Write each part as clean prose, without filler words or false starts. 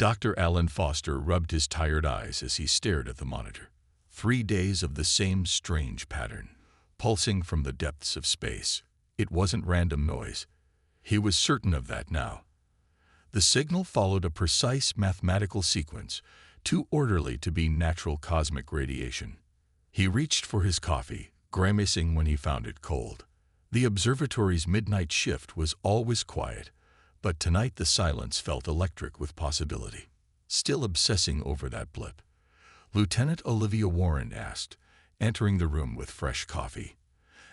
Dr. Alan Foster rubbed his tired eyes as he stared at the monitor. 3 days of the same strange pattern, pulsing from the depths of space. It wasn't random noise. He was certain of that now. The signal followed a precise mathematical sequence, too orderly to be natural cosmic radiation. He reached for his coffee, grimacing when he found it cold. The observatory's midnight shift was always quiet, but tonight the silence felt electric with possibility. Still obsessing over that blip, Lieutenant Olivia Warren asked, entering the room with fresh coffee.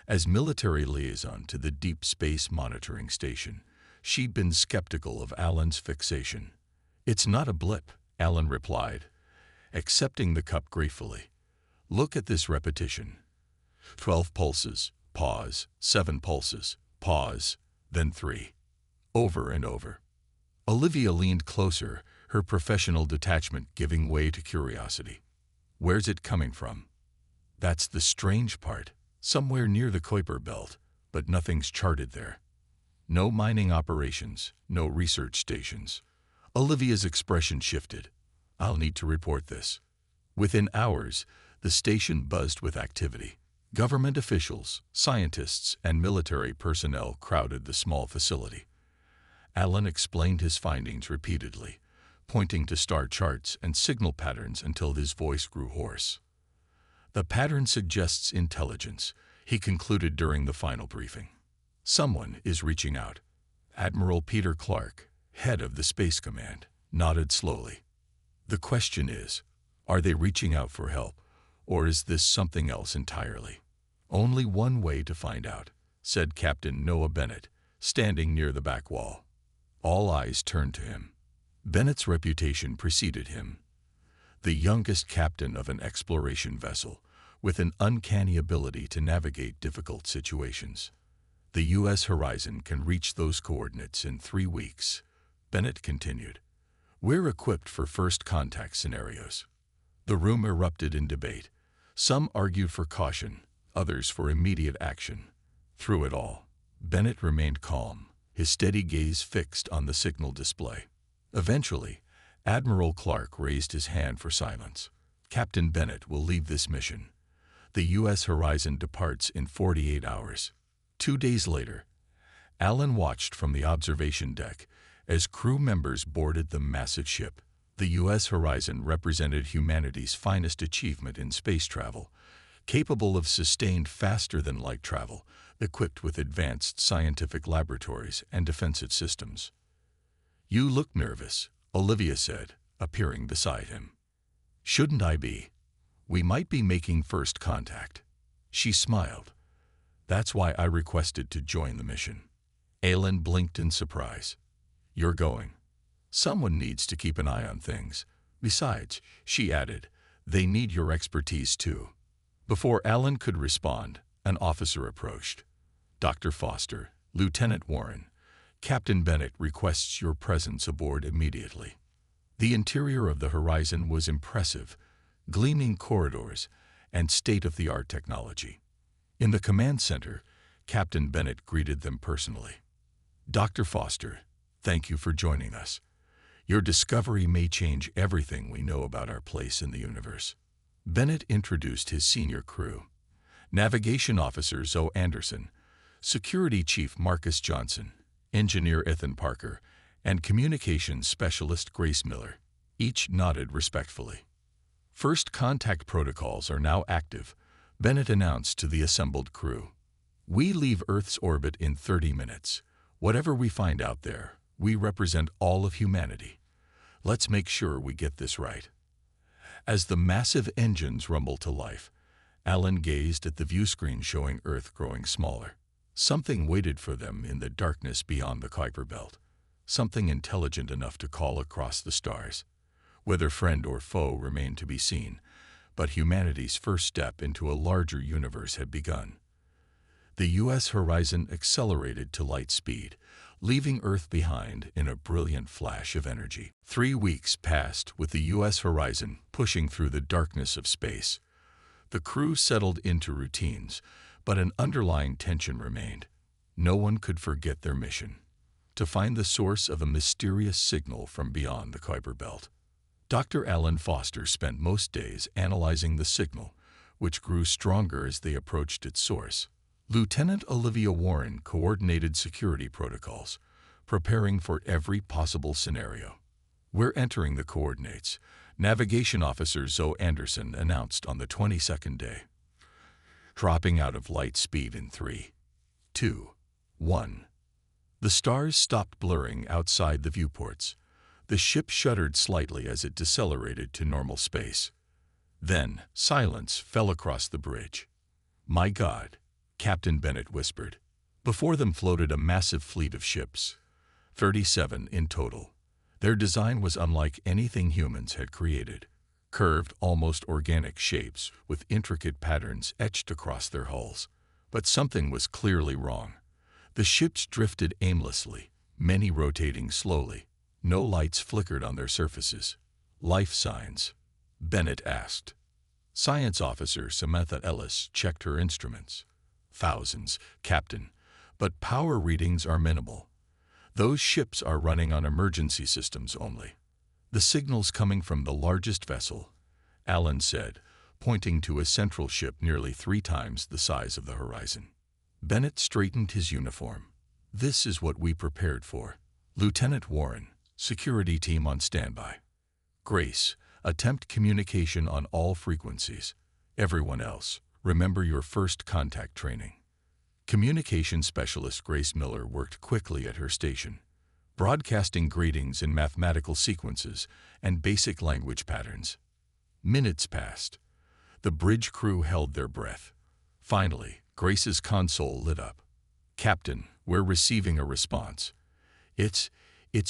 As military liaison to the Deep Space Monitoring Station, she'd been skeptical of Alan's fixation. "It's not a blip," Alan replied, accepting the cup gratefully. "Look at this repetition. 12 pulses, pause, 7 pulses, pause, then 3. Over and over." Olivia leaned closer, her professional detachment giving way to curiosity. "Where's it coming from?" "That's the strange part. Somewhere near the Kuiper Belt, but nothing's charted there. No mining operations, no research stations." Olivia's expression shifted. "I'll need to report this." Within hours, the station buzzed with activity. Government officials, scientists, and military personnel crowded the small facility. Alan explained his findings repeatedly, pointing to star charts and signal patterns until his voice grew hoarse. "The pattern suggests intelligence," he concluded during the final briefing. "Someone is reaching out." Admiral Peter Clark, head of the Space Command, nodded slowly. "The question is, are they reaching out for help, or is this something else entirely?" "Only one way to find out," said Captain Noah Bennett, standing near the back wall. All eyes turned to him. Bennett's reputation preceded him. The youngest captain of an exploration vessel, with an uncanny ability to navigate difficult situations. "The U.S. horizon can reach those coordinates in 3 weeks," Bennett continued. "We're equipped for first contact scenarios." The room erupted in debate. Some argued for caution, others for immediate action. Through it all, Bennett remained calm, his steady gaze fixed on the signal display. Eventually, Admiral Clark raised his hand for silence. "Captain Bennett will leave this mission. The U.S. horizon departs in 48 hours. 2 days later, Alan watched from the observation deck as crew members boarded the massive ship. The U.S. horizon represented humanity's finest achievement in space travel, capable of sustained faster-than-light travel, equipped with advanced scientific laboratories and defensive systems. "You look nervous," Olivia said, appearing beside him. "Shouldn't I be? We might be making first contact." She smiled. "That's why I requested to join the mission." Alan blinked in surprise. "You're going. Someone needs to keep an eye on things. Besides," she added, "they need your expertise too." Before Alan could respond, an officer approached. "Dr. Foster, Lieutenant Warren, Captain Bennett requests your presence aboard immediately." The interior of the horizon was impressive, gleaming corridors and state-of-the-art technology. In the command center, Captain Bennett greeted them personally. "Dr. Foster, thank you for joining us. Your discovery may change everything we know about our place in the universe." Bennett introduced his senior crew. Navigation Officer Zoe Anderson, Security Chief Marcus Johnson, Engineer Ethan Parker, and Communications Specialist Grace Miller. Each nodded respectfully. "First contact protocols are now active," Bennett announced to the assembled crew. "We leave Earth's orbit in 30 minutes. Whatever we find out there, we represent all of humanity. Let's make sure we get this right." As the massive engines rumbled to life, Alan gazed at the viewscreen showing Earth growing smaller. Something waited for them in the darkness beyond the Kuiper Belt. Something intelligent enough to call across the stars. Whether friend or foe remained to be seen, but humanity's first step into a larger universe had begun. The U.S. horizon accelerated to light speed, leaving Earth behind in a brilliant flash of energy. 3 weeks passed with the U.S. horizon pushing through the darkness of space. The crew settled into routines, but an underlying tension remained. No one could forget their mission: to find the source of a mysterious signal from beyond the Kuiper Belt. Dr. Alan Foster spent most days analyzing the signal, which grew stronger as they approached its source. Lieutenant Olivia Warren coordinated security protocols, preparing for every possible scenario. "We're entering the coordinates," Navigation Officer Zoe Anderson announced on the 22nd day. Dropping out of light speed in 3, 2, 1. The stars stopped blurring outside the viewports. The ship shuddered slightly as it decelerated to normal space. Then, silence fell across the bridge. "My God," Captain Bennett whispered. Before them floated a massive fleet of ships, 37 in total. Their design was unlike anything humans had created. Curved, almost organic shapes with intricate patterns etched across their hulls. But something was clearly wrong. The ships drifted aimlessly, many rotating slowly. No lights flickered on their surfaces. "Life signs?" Bennett asked. Science Officer Samantha Ellis checked her instruments. "Thousands, Captain, but power readings are minimal. Those ships are running on emergency systems only." "The signal's coming from the largest vessel," Alan said, pointing to a central ship nearly 3 times the size of the Horizon. Bennett straightened his uniform. "This is what we prepared for. Lieutenant Warren, security team on standby. Grace, attempt communication on all frequencies. Everyone else, remember your first contact training." Communication specialist Grace Miller worked quickly at her station, broadcasting greetings in mathematical sequences and basic language patterns. Minutes passed. The bridge crew held their breath. Finally, Grace's console lit up. "Captain, we're receiving a response. It's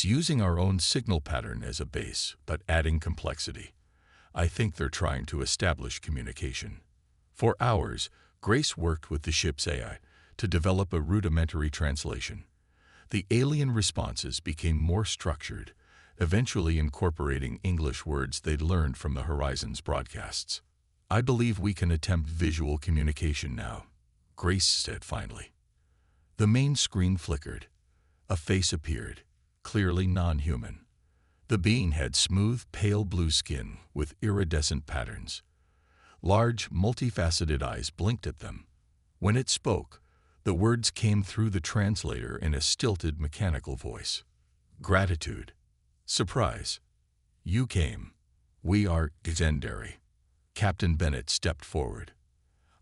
using our own signal pattern as a base, but adding complexity. I think they're trying to establish communication." For hours, Grace worked with the ship's AI to develop a rudimentary translation. The alien responses became more structured, eventually incorporating English words they'd learned from the Horizon's broadcasts. "I believe we can attempt visual communication now," Grace said finally. The main screen flickered. A face appeared, clearly non-human. The being had smooth, pale blue skin with iridescent patterns. Large, multifaceted eyes blinked at them. When it spoke, the words came through the translator in a stilted, mechanical voice. "Gratitude. Surprise. You came. We are legendary." Captain Bennett stepped forward.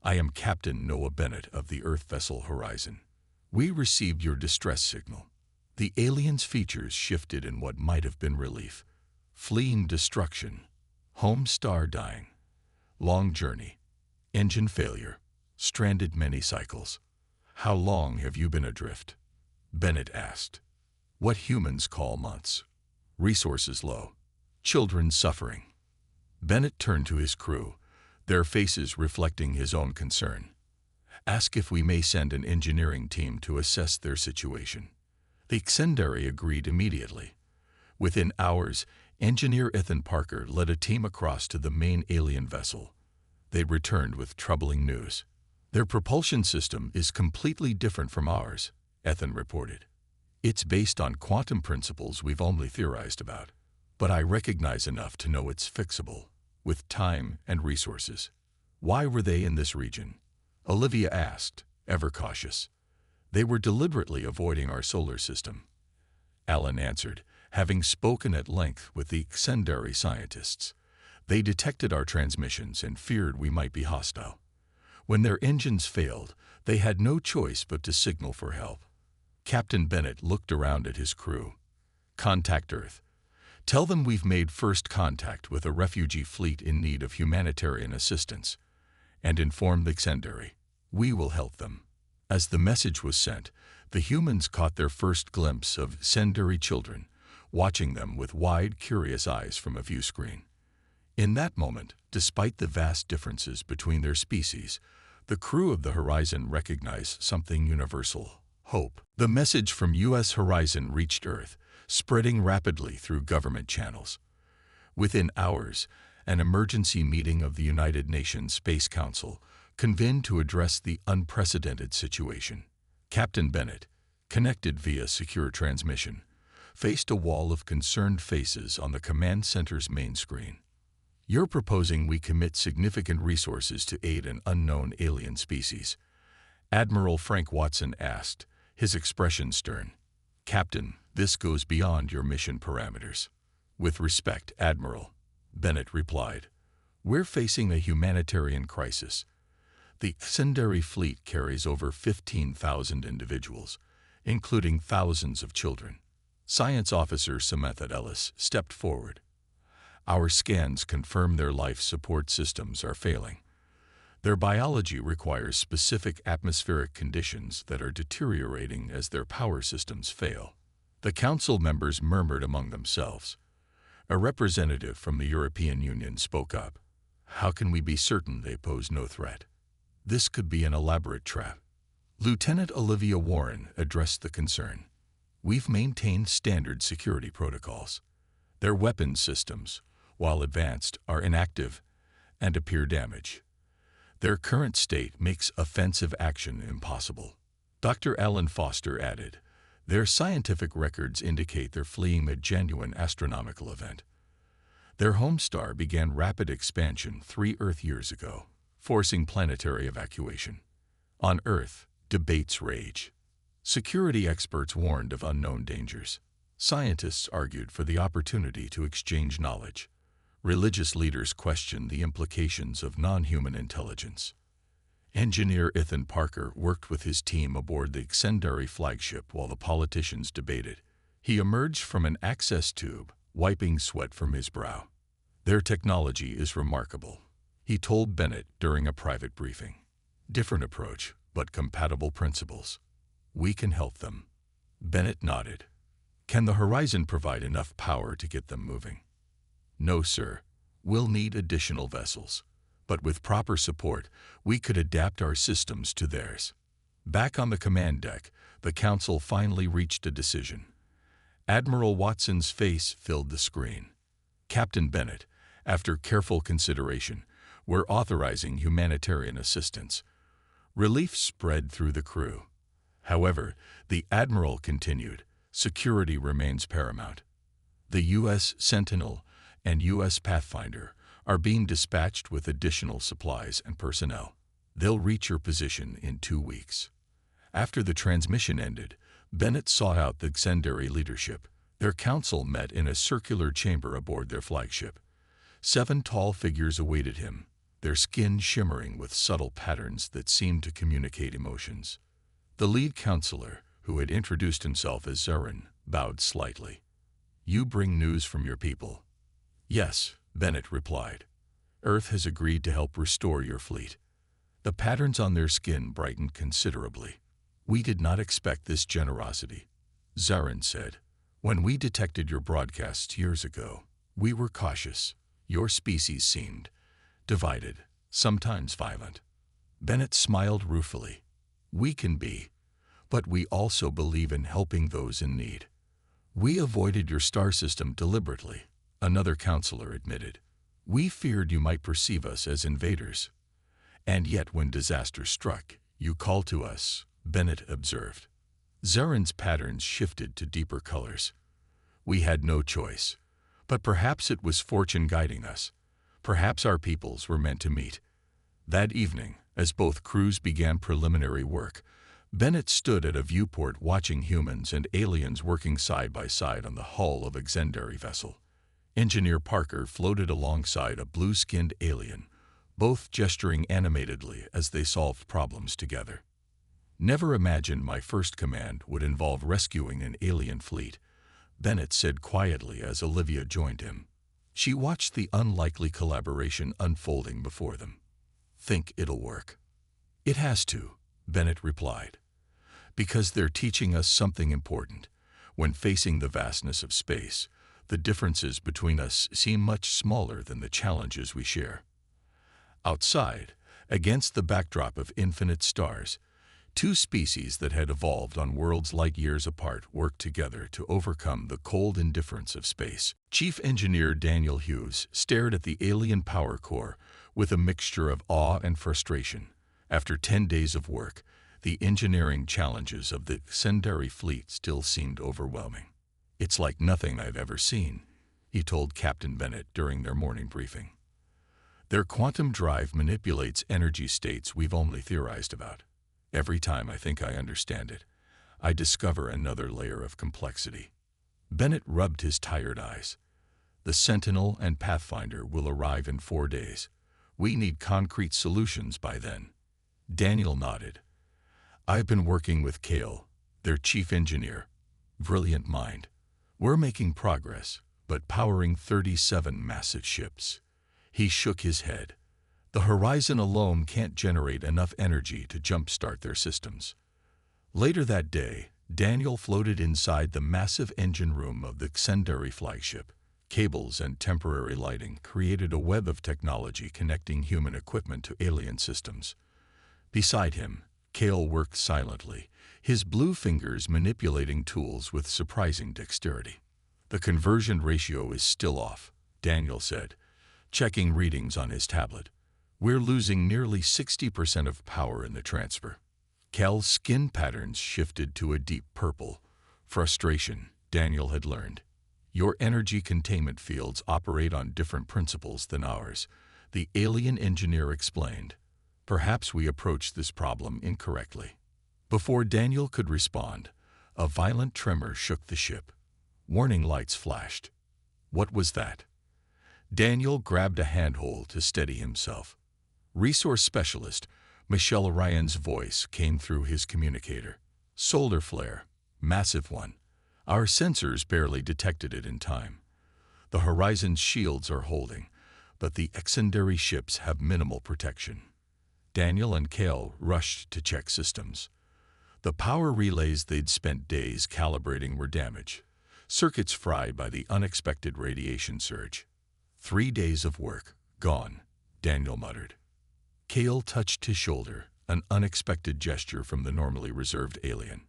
"I am Captain Noah Bennett of the Earth vessel Horizon. We received your distress signal." The alien's features shifted in what might have been relief. "Fleeing destruction. Home star dying. Long journey. Engine failure. Stranded many cycles." "How long have you been adrift?" Bennett asked. "What humans call months. Resources low. Children suffering." Bennett turned to his crew, their faces reflecting his own concern. "Ask if we may send an engineering team to assess their situation." The Xendari agreed immediately. Within hours, engineer Ethan Parker led a team across to the main alien vessel. They returned with troubling news. "Their propulsion system is completely different from ours," Ethan reported. "It's based on quantum principles we've only theorized about. But I recognize enough to know it's fixable, with time and resources." "Why were they in this region?" Olivia asked, ever cautious. "They were deliberately avoiding our solar system," Alan answered, having spoken at length with the Xendari scientists. "They detected our transmissions and feared we might be hostile. When their engines failed, they had no choice but to signal for help." Captain Bennett looked around at his crew. "Contact Earth. Tell them we've made first contact with a refugee fleet in need of humanitarian assistance. And inform the Xendari. We will help them." As the message was sent, the humans caught their first glimpse of Xendari children, watching them with wide, curious eyes from a view screen. In that moment, despite the vast differences between their species, the crew of the Horizon recognized something universal: hope. The message from U.S. Horizon reached Earth, spreading rapidly through government channels. Within hours, an emergency meeting of the United Nations Space Council convened to address the unprecedented situation. Captain Bennett, connected via secure transmission, faced a wall of concerned faces on the command center's main screen. "You're proposing we commit significant resources to aid an unknown alien species?" Admiral Frank Watson asked, his expression stern. "Captain, this goes beyond your mission parameters." "With respect, Admiral," Bennett replied, "we're facing a humanitarian crisis. The Ascendary fleet carries over 15,000 individuals, including thousands of children." Science Officer Samantha Ellis stepped forward. "Our scans confirm their life support systems are failing. Their biology requires specific atmospheric conditions that are deteriorating as their power systems fail." The council members murmured among themselves. A representative from the European Union spoke up. "How can we be certain they pose no threat? This could be an elaborate trap." Lieutenant Olivia Warren addressed the concern. "We've maintained standard security protocols. Their weapons systems, while advanced, are inactive and appear damaged. Their current state makes offensive action impossible." Dr. Alan Foster added, "Their scientific records indicate they're fleeing a genuine astronomical event. Their home star began rapid expansion 3 Earth years ago, forcing planetary evacuation. On Earth, debates rage. Security experts warned of unknown dangers. Scientists argued for the opportunity to exchange knowledge. Religious leaders questioned the implications of non-human intelligence. Engineer Ethan Parker worked with his team aboard the Ascendary flagship while the politicians debated. He emerged from an access tube, wiping sweat from his brow. "Their technology is remarkable," he told Bennett during a private briefing. "Different approach, but compatible principles. We can help them." Bennett nodded. "Can the Horizon provide enough power to get them moving?" "No, sir. We'll need additional vessels. But with proper support, we could adapt our systems to theirs." Back on the command deck, the council finally reached a decision. Admiral Watson's face filled the screen. "Captain Bennett, after careful consideration, we're authorizing humanitarian assistance." Relief spread through the crew. However, the Admiral continued, "Security remains paramount. The U.S. Sentinel and U.S. Pathfinder are being dispatched with additional supplies and personnel. They'll reach your position in 2 weeks." After the transmission ended, Bennett sought out the Ascendary leadership. Their council met in a circular chamber aboard their flagship. 7 tall figures awaited him, their skin shimmering with subtle patterns that seemed to communicate emotions. The lead counselor, who had introduced himself as Zarin, bowed slightly. "You bring news from your people?" "Yes," Bennett replied. "Earth has agreed to help restore your fleet." The patterns on their skin brightened considerably. "We did not expect this generosity," Zarin said. "When we detected your broadcasts years ago, we were cautious. Your species seemed divided, sometimes violent." Bennett smiled ruefully. "We can be, but we also believe in helping those in need." "We avoided your star system deliberately," another counselor admitted. "We feared you might perceive us as invaders. And yet when disaster struck, you called to us," Bennett observed. Zarin's patterns shifted to deeper colors. "We had no choice. But perhaps it was fortune guiding us. Perhaps our peoples were meant to meet." That evening, as both crews began preliminary work, Bennett stood at a viewport watching humans and aliens working side by side on the hull of a Ascendary vessel. Engineer Parker floated alongside a blue-skinned alien, both gesturing animatedly as they solved problems together. "Never imagined my first command would involve rescuing an alien fleet," Bennett said quietly as Olivia joined him. She watched the unlikely collaboration unfolding before them. "Think it'll work?" "It has to," Bennett replied. "Because they're teaching us something important. When facing the vastness of space, the differences between us seem much smaller than the challenges we share." Outside, against the backdrop of infinite stars, 2 species that had evolved on worlds light years apart worked together to overcome the cold indifference of space. Chief Engineer Daniel Hughes stared at the alien power core with a mixture of awe and frustration. After 10 days of work, The engineering challenges of the Centauri fleet still seemed overwhelming. "It's like nothing I've ever seen," he told Captain Bennett during their morning briefing. "Their quantum drive manipulates energy states we've only theorized about. Every time I think I understand it, I discover another layer of complexity." Bennett rubbed his tired eyes. "The Sentinel and Pathfinder will arrive in 4 days. We need concrete solutions by then." Daniel nodded. "I've been working with Cale, their chief engineer. Brilliant mind. We're making progress, but powering 37 massive ships." He shook his head. "The horizon alone can't generate enough energy to jumpstart their systems." Later that day, Daniel floated inside the massive engine room of the Centauri flagship. Cables and temporary lighting created a web of technology connecting human equipment to alien systems. Beside him, Cale worked silently, his blue fingers manipulating tools with surprising dexterity. "The conversion ratio is still off," Daniel said, checking readings on his tablet. "We're losing nearly 60% of power in the transfer." Cale's skin patterns shifted to a deep purple. Frustration, Daniel had learned. "Your energy containment fields operate on different principles than ours," the alien engineer explained. "Perhaps we approached this problem incorrectly." Before Daniel could respond, a violent tremor shook the ship. Warning lights flashed. What was that? Daniel grabbed a handhold to steady himself. Resource specialist Michelle Ryan's voice came through his communicator. "Solar flare. Massive one. Our sensors barely detected it in time. The horizon's shields are holding, but the Centauri ships have minimal protection." Daniel and Cale rushed to check systems. The power relays they'd spent days calibrating were damaged, circuits fried by the unexpected radiation surge. 3 days of work, gone, Daniel muttered. Cale touched his shoulder, an unexpected gesture from the normally reserved alien.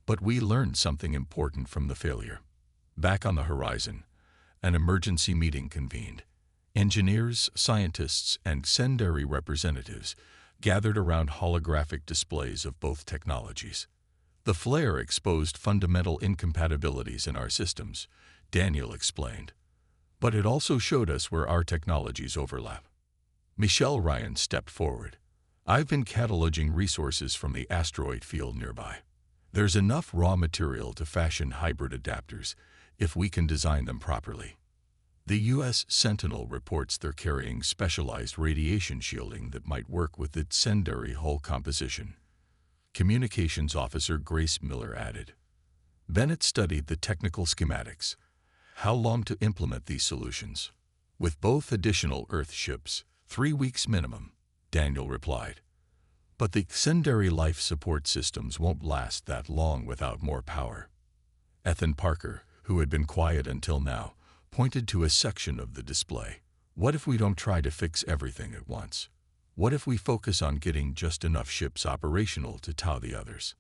"But we learned something important from the failure." Back on the horizon, an emergency meeting convened. Engineers, scientists, and Centauri representatives gathered around holographic displays of both technologies. "The flare exposed fundamental incompatibilities in our systems," Daniel explained. "But it also showed us where our technologies overlap." Michelle Ryan stepped forward. "I've been cataloging resources from the asteroid field nearby. There's enough raw material to fashion hybrid adapters if we can design them properly." The U.S. Sentinel reports they're carrying specialized radiation shielding that might work with its Centauri hull composition. Communications Officer Grace Miller added. Bennett studied the technical schematics. "How long to implement these solutions?" "With both additional Earth ships, 3 weeks minimum," Daniel replied. "But the Centauri life support systems won't last that long without more power." Ethan Parker, who had been quiet until now, pointed to a section of the display. "What if we don't try to fix everything at once? What if we focus on getting just enough ships operational to tow the others?"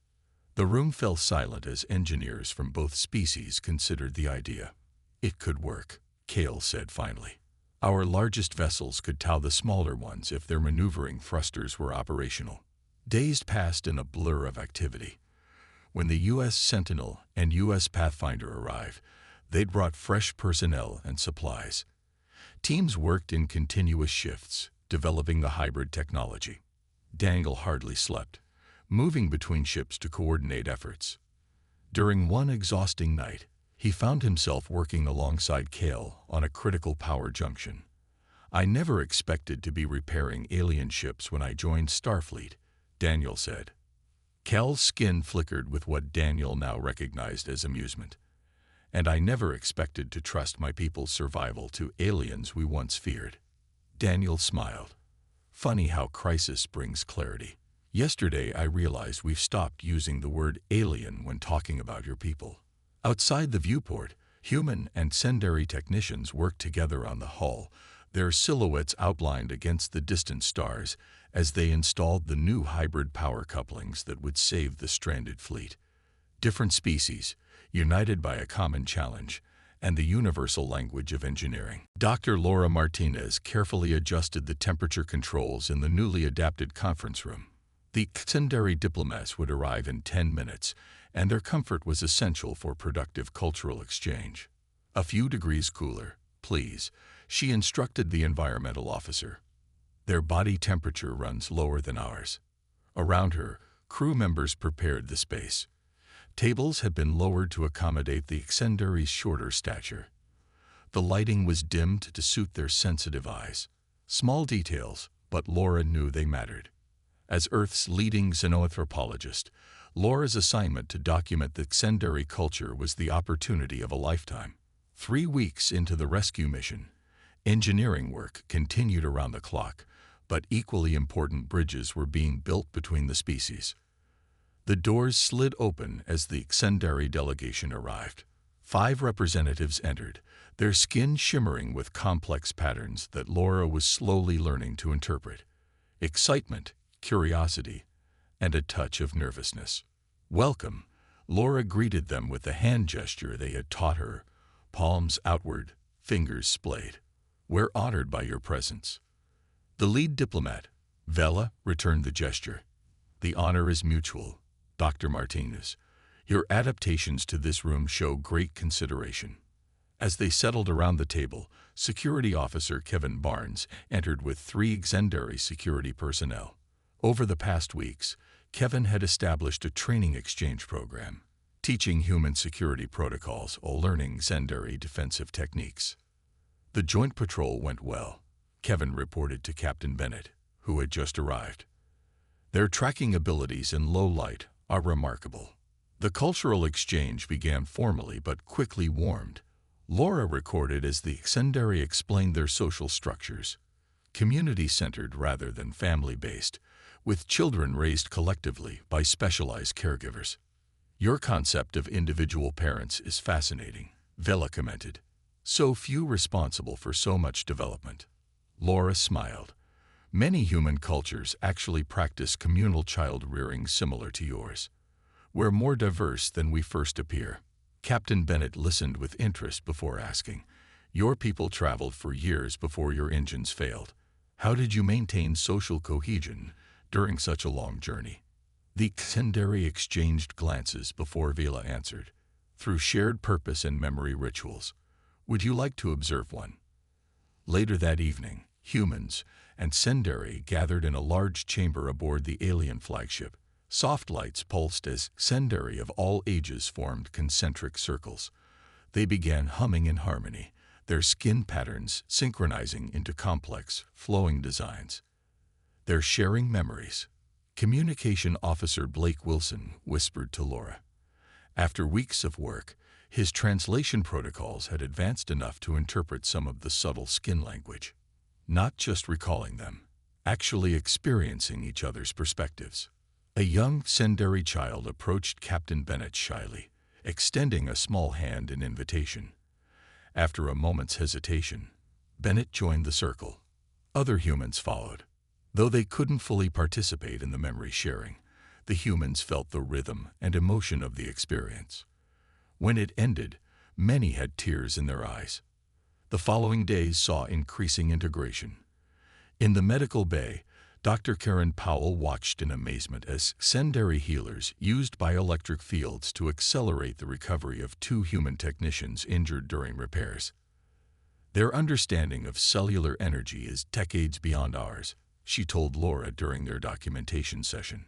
The room fell silent as engineers from both species considered the idea. "It could work," Cale said finally. "Our largest vessels could tow the smaller ones if their maneuvering thrusters were operational." Days passed in a blur of activity. When the U.S. Sentinel and U.S. Pathfinder arrived, they'd brought fresh personnel and supplies. Teams worked in continuous shifts, developing the hybrid technology. Daniel hardly slept, moving between ships to coordinate efforts. During one exhausting night, he found himself working alongside Cale on a critical power junction. "I never expected to be repairing alien ships when I joined Starfleet," Daniel said. Cale's skin flickered with what Daniel now recognized as amusement. "And I never expected to trust my people's survival to aliens we once feared." Daniel smiled. "Funny how crisis brings clarity. Yesterday I realized we've stopped using the word alien when talking about your people." Outside the viewport, human and Centauri technicians worked together on the hull, their silhouettes outlined against the distant stars as they installed the new hybrid power couplings that would save the stranded fleet. Different species, united by a common challenge and the universal language of engineering. Dr. Laura Martinez carefully adjusted the temperature controls in the newly adapted conference room. The Xendari diplomats would arrive in 10 minutes, and their comfort was essential for productive cultural exchange. A few degrees cooler, please, she instructed the environmental officer. Their body temperature runs lower than ours. Around her, crew members prepared the space. Tables had been lowered to accommodate the Xendari's shorter stature. The lighting was dimmed to suit their sensitive eyes. Small details, but Laura knew they mattered. As Earth's leading xenoanthropologist, Laura's assignment to document the Xendari culture was the opportunity of a lifetime. 3 weeks into the rescue mission, engineering work continued around the clock, but equally important bridges were being built between the species. The doors slid open as the Xendari delegation arrived. 5 representatives entered, their skin shimmering with complex patterns that Laura was slowly learning to interpret. Excitement, curiosity, and a touch of nervousness. "Welcome," Laura greeted them with the hand gesture they had taught her, palms outward, fingers splayed. "We're honored by your presence." The lead diplomat, Vela, returned the gesture. "The honor is mutual, Dr. Martinez. Your adaptations to this room show great consideration." As they settled around the table, Security Officer Kevin Barnes entered with 3 Xendari security personnel. Over the past weeks, Kevin had established a training exchange program, teaching human security protocols while learning Xendari defensive techniques. The joint patrol went well, Kevin reported to Captain Bennett, who had just arrived. "Their tracking abilities in low light are remarkable." The cultural exchange began formally but quickly warmed. Laura recorded as the Xendari explained their social structures, community-centered rather than family-based, with children raised collectively by specialized caregivers. "Your concept of individual parents is fascinating," Vela commented. "So few responsible for so much development." Laura smiled. "Many human cultures actually practice communal child-rearing similar to yours. We're more diverse than we first appear." Captain Bennett listened with interest before asking, "Your people traveled for years before your engines failed. How did you maintain social cohesion during such a long journey?" The Xendari exchanged glances before Vela answered, "Through shared purpose and memory rituals. Would you like to observe one?" Later that evening, humans and Xendari gathered in a large chamber aboard the alien flagship. Soft lights pulsed as Xendari of all ages formed concentric circles. They began humming in harmony, their skin patterns synchronizing into complex, flowing designs. "They're sharing memories," Communication Officer Blake Wilson whispered to Laura. After weeks of work, his translation protocols had advanced enough to interpret some of the subtle skin language. Not just recalling them, actually experiencing each other's perspectives. A young Xendari child approached Captain Bennett shyly, extending a small hand in invitation. After a moment's hesitation, Bennett joined the circle. Other humans followed. Though they couldn't fully participate in the memory sharing, the humans felt the rhythm and emotion of the experience. When it ended, many had tears in their eyes. The following days saw increasing integration. In the medical bay, Dr. Karen Powell watched in amazement as Xendari healers used bioelectric fields to accelerate the recovery of 2 human technicians injured during repairs. "Their understanding of cellular energy is decades beyond ours," she told Laura during their documentation session.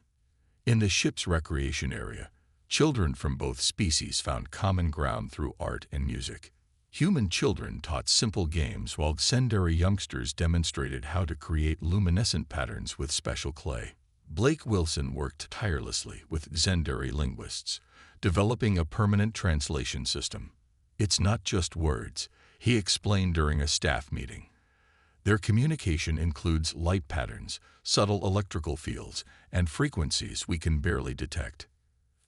In the ship's recreation area, children from both species found common ground through art and music. Human children taught simple games while Xendari youngsters demonstrated how to create luminescent patterns with special clay. Blake Wilson worked tirelessly with Xendari linguists, developing a permanent translation system. "It's not just words," he explained during a staff meeting. "Their communication includes light patterns, subtle electrical fields, and frequencies we can barely detect."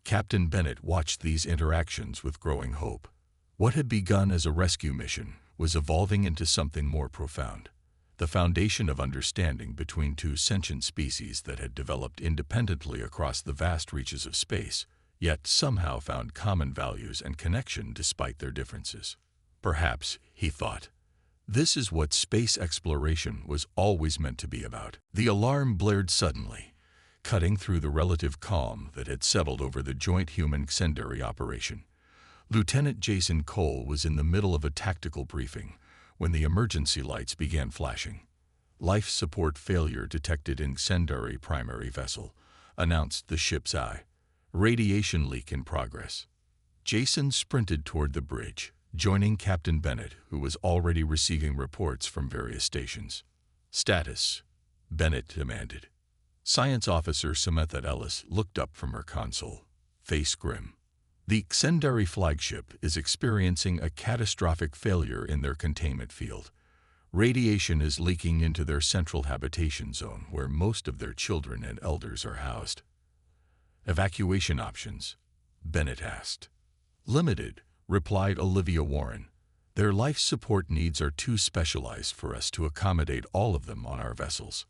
Captain Bennett watched these interactions with growing hope. What had begun as a rescue mission was evolving into something more profound, the foundation of understanding between 2 sentient species that had developed independently across the vast reaches of space, yet somehow found common values and connection despite their differences. Perhaps, he thought, this is what space exploration was always meant to be about. The alarm blared suddenly. cutting through the relative calm that had settled over the joint human-Xendari operation. Lieutenant Jason Cole was in the middle of a tactical briefing when the emergency lights began flashing. "Life support failure detected in Xendari primary vessel," announced the ship's eye. "Radiation leak in progress." Jason sprinted toward the bridge, joining Captain Bennett, who was already receiving reports from various stations. "Status," Bennett demanded. Science Officer Samantha Ellis looked up from her console, face grim. "The Xendari flagship is experiencing a catastrophic failure in their containment field. Radiation is leaking into their central habitation zone where most of their children and elders are housed." "Evacuation options?" Bennett asked. "Limited," replied Olivia Warren. "Their life support needs are too specialized for us to accommodate all of them on our vessels."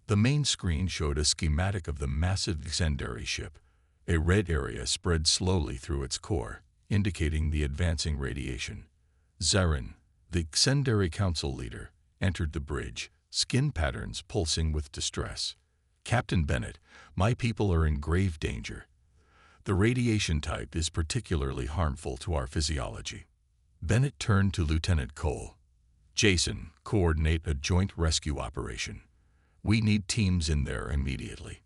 The main screen showed a schematic of the massive Xendari ship. A red area spread slowly through its core, indicating the advancing radiation. Zarin, the Xendari Council leader, entered the bridge, skin patterns pulsing with distress. "Captain Bennett, my people are in grave danger. The radiation type is particularly harmful to our physiology." Bennett turned to Lieutenant Cole. "Jason, coordinate a joint rescue operation. We need teams in there immediately."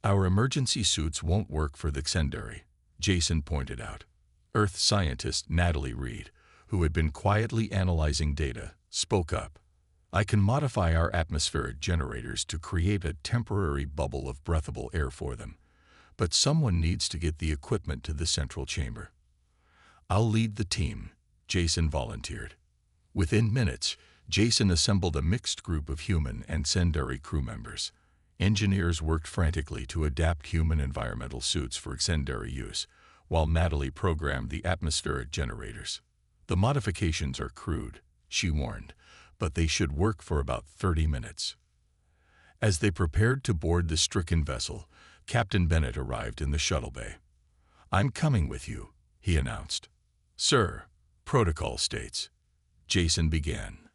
"Our emergency suits won't work for the Xendari," Jason pointed out. Earth scientist Natalie Reed, who had been quietly analyzing data, spoke up. "I can modify our atmospheric generators to create a temporary bubble of breathable air for them, but someone needs to get the equipment to the central chamber." "I'll lead the team," Jason volunteered. Within minutes, Jason assembled a mixed group of human and Xendari crew members. Engineers worked frantically to adapt human environmental suits for Xendari use, while Natalie programmed the atmospheric generators. "The modifications are crude," she warned, "but they should work for about 30 minutes. As they prepared to board the stricken vessel, Captain Bennett arrived in the shuttle bay. "I'm coming with you," he announced. "Sir, protocol states," Jason began.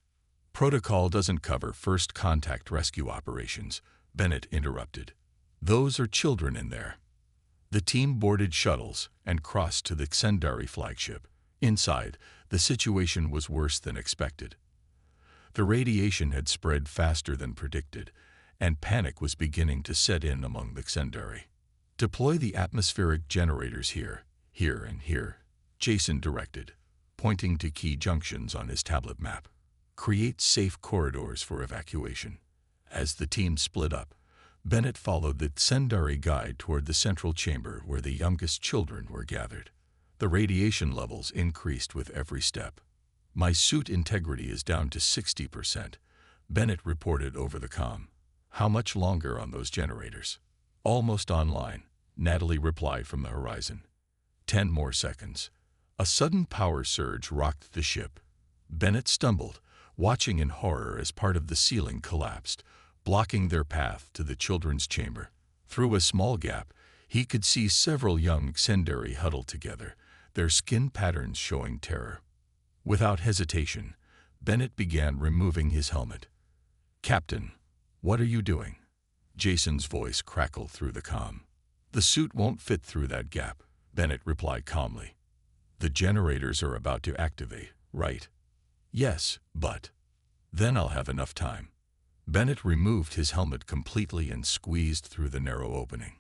"Protocol doesn't cover first contact rescue operations," Bennett interrupted. "Those are children in there." The team boarded shuttles and crossed to the Xendari flagship. Inside, the situation was worse than expected. The radiation had spread faster than predicted, and panic was beginning to set in among the Xendari. "Deploy the atmospheric generators here, here, and here," Jason directed, pointing to key junctions on his tablet map. "Create safe corridors for evacuation." As the team split up, Bennett followed the Xendari guide toward the central chamber where the youngest children were gathered. The radiation levels increased with every step. "My suit integrity is down to 60%, Bennett reported over the comm. "How much longer on those generators?" "Almost online," Natalie replied from the horizon. 10 more seconds. A sudden power surge rocked the ship. Bennett stumbled, watching in horror as part of the ceiling collapsed, blocking their path to the children's chamber. Through a small gap, he could see several young Xendari huddled together, their skin patterns showing terror. Without hesitation, Bennett began removing his helmet. "Captain, what are you doing?" Jason's voice crackled through the comm. "The suit won't fit through that gap," Bennett replied calmly. "The generators are about to activate, right?" "Yes, but then I'll have enough time." Bennett removed his helmet completely and squeezed through the narrow opening.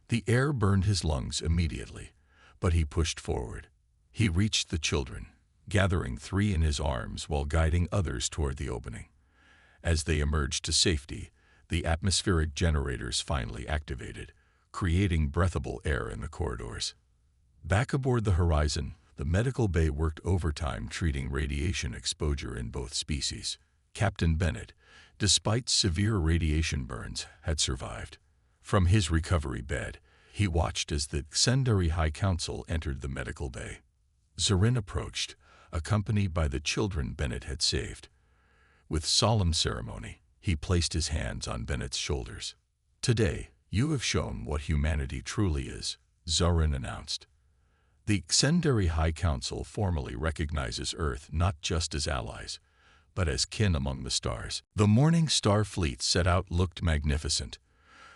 The air burned his lungs immediately, but he pushed forward. He reached the children, gathering 3 in his arms while guiding others toward the opening. As they emerged to safety, the atmospheric generators finally activated, creating breathable air in the corridors. Back aboard the Horizon, the medical bay worked overtime treating radiation exposure in both species. Captain Bennett, despite severe radiation burns, had survived. From his recovery bed, he watched as the Xendari High Council entered the medical bay. Zarin approached, accompanied by the children Bennett had saved. With solemn ceremony, he placed his hands on Bennett's shoulders. "Today, you have shown what humanity truly is," Zarin announced. "The Xendari High Council formally recognizes Earth not just as allies, but as kin among the stars." The Morning Star fleet set out looked magnificent.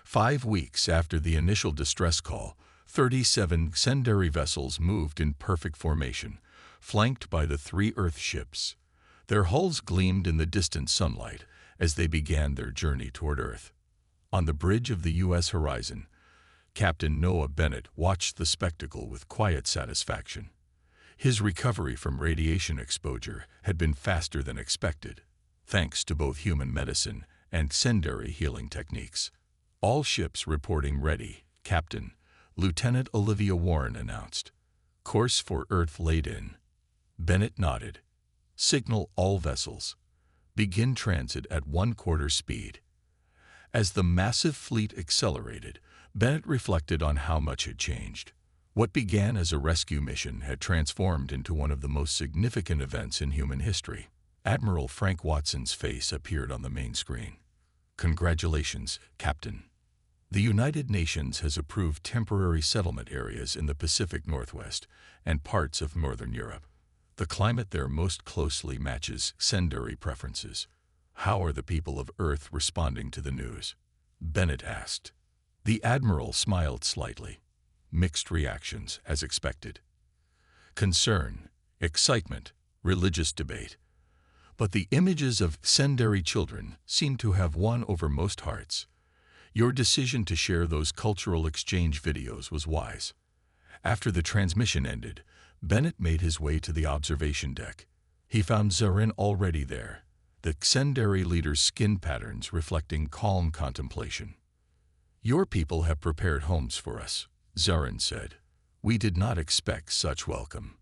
5 weeks after the initial distress call, 37 Xendari vessels moved in perfect formation, flanked by the 3 Earth ships. Their hulls gleamed in the distant sunlight as they began their journey toward Earth. On the bridge of the U.S. horizon, Captain Noah Bennett watched the spectacle with quiet satisfaction. His recovery from radiation exposure had been faster than expected, thanks to both human medicine and Xendari healing techniques. All ships reporting ready, Captain Lieutenant Olivia Warren announced. Course for Earth laid in. Bennett nodded. Signal all vessels. Begin transit at 1/4 speed. As the massive fleet accelerated, Bennett reflected on how much had changed. What began as a rescue mission had transformed into one of the most significant events in human history. Admiral Frank Watson's face appeared on the main screen. Congratulations, Captain. The United Nations has approved temporary settlement areas in the Pacific Northwest and parts of Northern Europe. The climate there most closely matches Xendari preferences. How are the people of Earth responding to the news? Bennett asked. The Admiral smiled slightly. Mixed reactions, as expected. Concern, excitement, religious debate. But the images of Xendari children seem to have won over most hearts. Your decision to share those cultural exchange videos was wise. After the transmission ended, Bennett made his way to the observation deck. He found Zarin already there, the Xendari leader's skin patterns reflecting calm contemplation. Your people have prepared homes for us, Zarin said. We did not expect such welcome.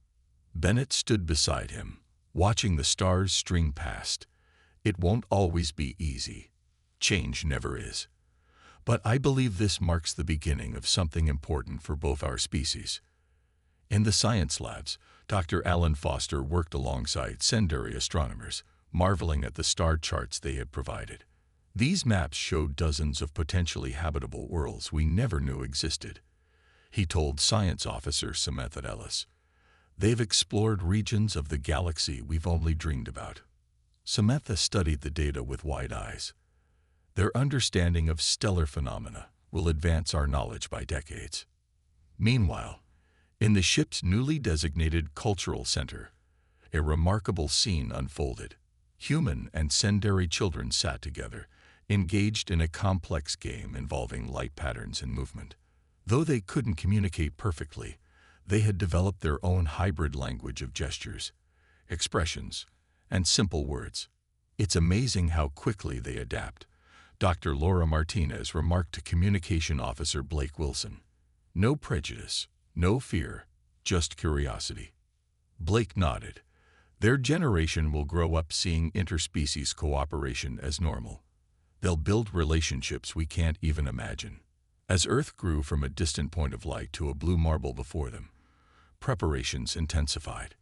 Bennett stood beside him, watching the stars string past. It won't always be easy. Change never is. But I believe this marks the beginning of something important for both our species. In the science labs, Dr. Alan Foster worked alongside Xendari astronomers, marveling at the star charts they had provided. These maps showed dozens of potentially habitable worlds we never knew existed. He told science officer Samantha Ellis, "They've explored regions of the galaxy we've only dreamed about." Samantha studied the data with wide eyes. Their understanding of stellar phenomena will advance our knowledge by decades. Meanwhile, in the ship's newly designated cultural center, a remarkable scene unfolded. Human and Xendari children sat together, engaged in a complex game involving light patterns and movement. Though they couldn't communicate perfectly, they had developed their own hybrid language of gestures, expressions, and simple words. It's amazing how quickly they adapt, Dr. Laura Martinez remarked to Communication Officer Blake Wilson. No prejudice, no fear, just curiosity. Blake nodded. Their generation will grow up seeing interspecies cooperation as normal. They'll build relationships we can't even imagine. As Earth grew from a distant point of light to a blue marble before them, preparations intensified.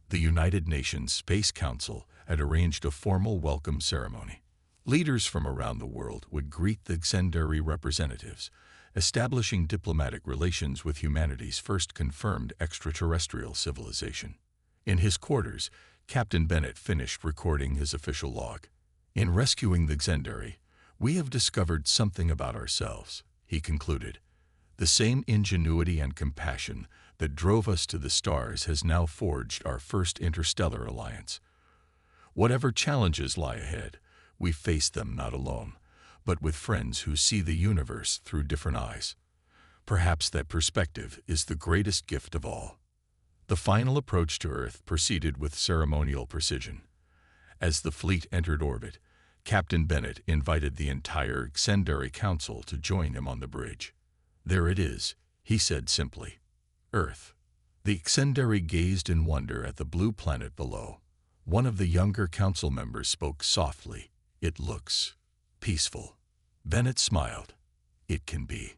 The United Nations Space Council had arranged a formal welcome ceremony. Leaders from around the world would greet the Xendari representatives, establishing diplomatic relations with humanity's first confirmed extraterrestrial civilization. In his quarters, Captain Bennett finished recording his official log. In rescuing the Xendari, we have discovered something about ourselves, he concluded. The same ingenuity and compassion that drove us to the stars has now forged our first interstellar alliance. Whatever challenges lie ahead, we face them not alone, but with friends who see the universe through different eyes. Perhaps that perspective is the greatest gift of all. The final approach to Earth proceeded with ceremonial precision. As the fleet entered orbit, Captain Bennett invited the entire Xendari Council to join him on the bridge. There it is, he said simply. Earth. The Xendari gazed in wonder at the blue planet below. One of the younger council members spoke softly. It looks peaceful. Bennett smiled. It can be.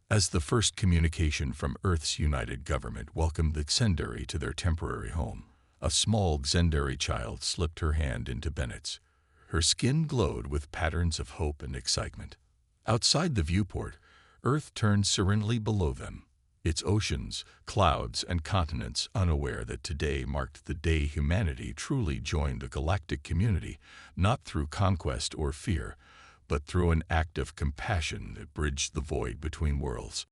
As the first communication from Earth's united government welcomed the Xendari to their temporary home, a small Xendari child slipped her hand into Bennett's. Her skin glowed with patterns of hope and excitement. Outside the viewport, Earth turned serenely below them, its oceans, clouds, and continents unaware that today marked the day humanity truly joined the galactic community, not through conquest or fear, but through an act of compassion that bridged the void between worlds.